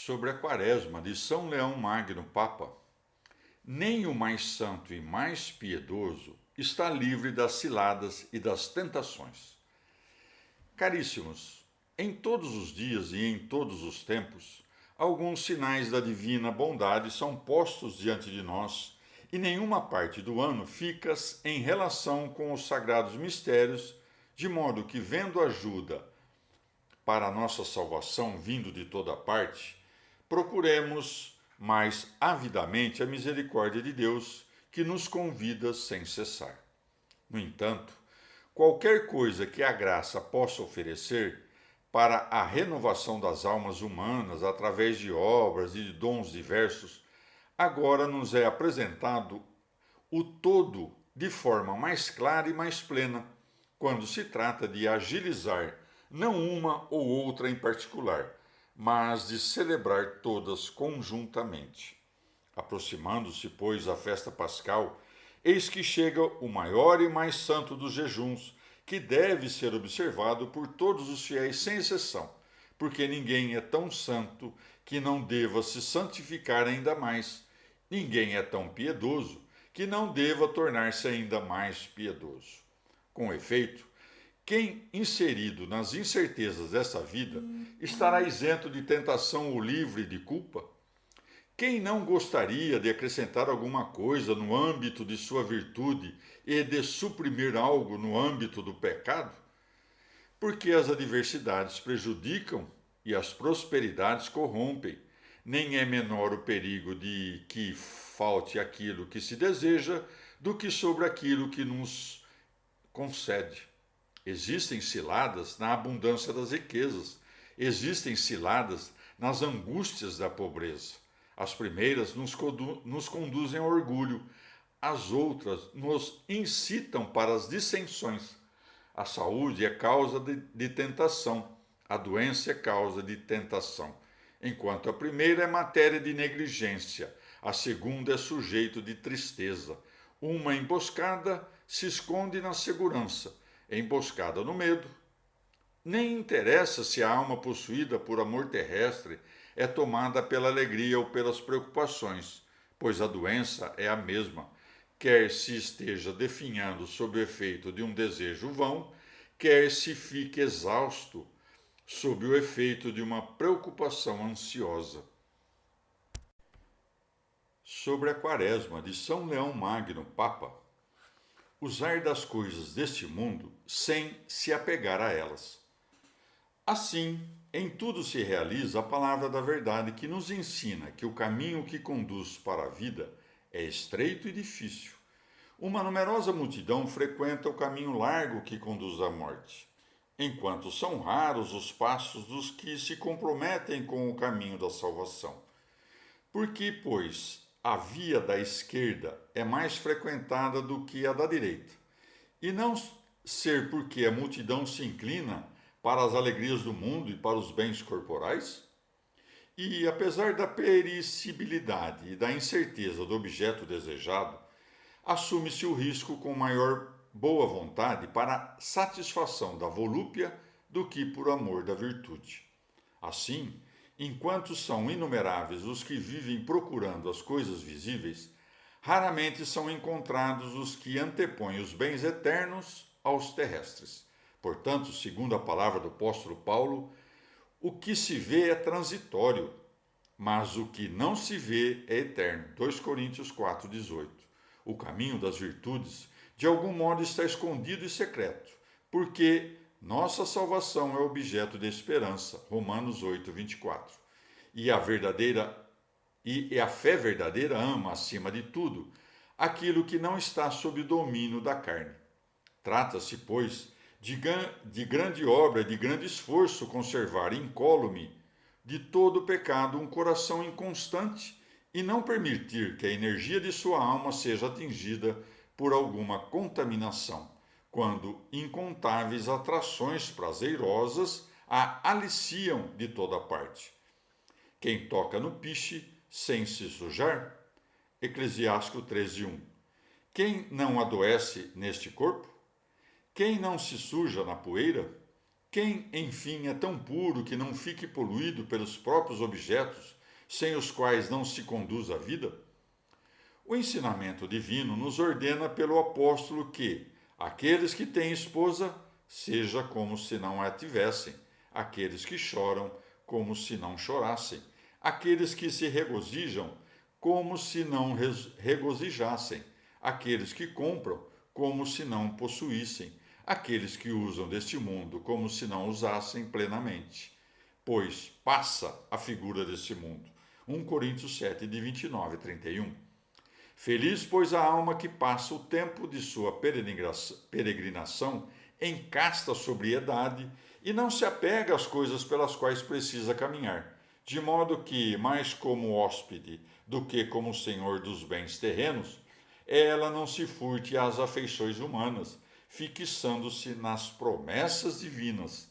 Sobre a Quaresma de São Leão Magno Papa, nem o mais santo e mais piedoso está livre das ciladas e das tentações. Caríssimos, em todos os dias e em todos os tempos, alguns sinais da divina bondade são postos diante de nós e nenhuma parte do ano fica em relação com os sagrados mistérios, de modo que, vendo ajuda para a nossa salvação vindo de toda parte, procuremos mais avidamente a misericórdia de Deus, que nos convida sem cessar. No entanto, qualquer coisa que a graça possa oferecer para a renovação das almas humanas através de obras e de dons diversos, agora nos é apresentado o todo de forma mais clara e mais plena, quando se trata de agilizar não uma ou outra em particular, mas de celebrar todas conjuntamente. Aproximando-se, pois, a festa pascal, eis que chega o maior e mais santo dos jejuns, que deve ser observado por todos os fiéis sem exceção, porque ninguém é tão santo que não deva se santificar ainda mais, ninguém é tão piedoso que não deva tornar-se ainda mais piedoso. Com efeito, quem, inserido nas incertezas dessa vida, estará isento de tentação ou livre de culpa? Quem não gostaria de acrescentar alguma coisa no âmbito de sua virtude e de suprimir algo no âmbito do pecado? Porque as adversidades prejudicam e as prosperidades corrompem. Nem é menor o perigo de que falte aquilo que se deseja do que sobre aquilo que nos concede. Existem ciladas na abundância das riquezas, existem ciladas nas angústias da pobreza. As primeiras nos conduzem ao orgulho, as outras nos incitam para as dissensões. A saúde é causa de tentação, a doença é causa de tentação. Enquanto a primeira é matéria de negligência, a segunda é sujeito de tristeza. Uma emboscada se esconde na segurança, emboscada no medo. Nem interessa se a alma possuída por amor terrestre é tomada pela alegria ou pelas preocupações, pois a doença é a mesma, quer se esteja definhando sob o efeito de um desejo vão, quer se fique exausto sob o efeito de uma preocupação ansiosa. Sobre a Quaresma de São Leão Magno Papa, usar das coisas deste mundo sem se apegar a elas. Assim, em tudo se realiza a palavra da verdade que nos ensina que o caminho que conduz para a vida é estreito e difícil. Uma numerosa multidão frequenta o caminho largo que conduz à morte, enquanto são raros os passos dos que se comprometem com o caminho da salvação. Porque, pois, a via da esquerda é mais frequentada do que a da direita, e não ser porque a multidão se inclina para as alegrias do mundo e para os bens corporais? E, apesar da pericibilidade e da incerteza do objeto desejado, assume-se o risco com maior boa vontade para a satisfação da volúpia do que por amor da virtude. Assim, enquanto são inumeráveis os que vivem procurando as coisas visíveis, raramente são encontrados os que antepõem os bens eternos aos terrestres. Portanto, segundo a palavra do apóstolo Paulo, o que se vê é transitório, mas o que não se vê é eterno. 2 Coríntios 4,18. O caminho das virtudes, de algum modo, está escondido e secreto, porque nossa salvação é objeto de esperança. Romanos 8,24. E a fé verdadeira ama, acima de tudo, aquilo que não está sob o domínio da carne. Trata-se, pois, de grande obra, de grande esforço conservar incólume de todo pecado um coração inconstante e não permitir que a energia de sua alma seja atingida por alguma contaminação, quando incontáveis atrações prazerosas a aliciam de toda parte. Quem toca no piche sem se sujar? Eclesiástico 13:1. Quem não adoece neste corpo? Quem não se suja na poeira? Quem, enfim, é tão puro que não fique poluído pelos próprios objetos, sem os quais não se conduz a vida? O ensinamento divino nos ordena pelo apóstolo que aqueles que têm esposa, seja como se não a tivessem, aqueles que choram, como se não chorassem, aqueles que se regozijam, como se não regozijassem, aqueles que compram, como se não possuíssem, aqueles que usam deste mundo, como se não usassem plenamente. Pois passa a figura deste mundo. 1 Coríntios 7, de 29 a 31. Feliz, pois, a alma que passa o tempo de sua peregrinação em casta sobriedade e não se apega às coisas pelas quais precisa caminhar, de modo que, mais como hóspede do que como senhor dos bens terrenos, ela não se furte às afeições humanas, fixando-se nas promessas divinas,